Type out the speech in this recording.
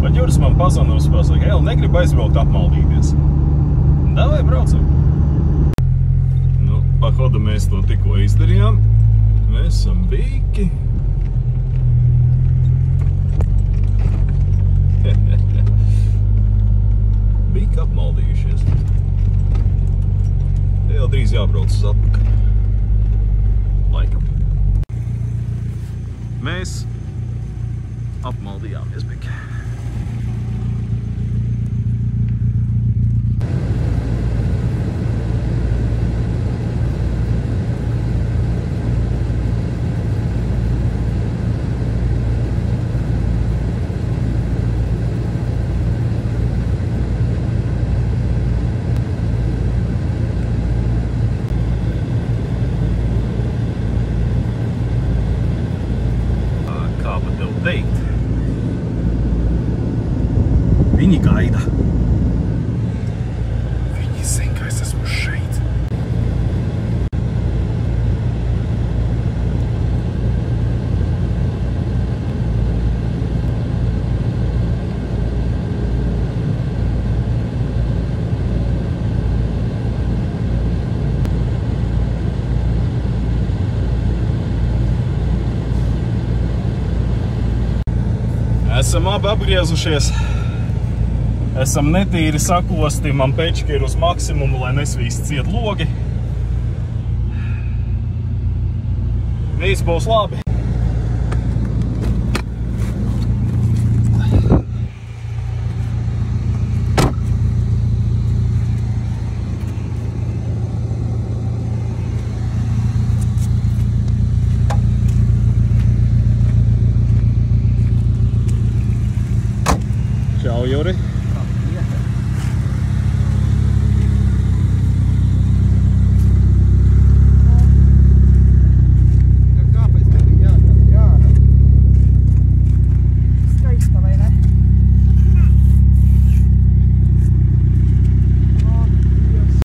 Bet Juris man pazvana uz spēles, saka, negribu aizbraukt apmaldīties. Davai, braucam. Nu, pahoda mēs to tikko izdarījām. Mēs esam bīki. Bīki apmaldījušies. Jau drīz jābrauc uz atpakaļ. Laikam. Mēs apmaldījāmies bīki. Viņi gaida. Viņi zina, ka es esmu šeit. Esam abi apgriezušies. Esam netīri sakosti, man pečki ir uz maksimumu, lai nesvīst ciet logi. Viss būs labi. Čau, Juri.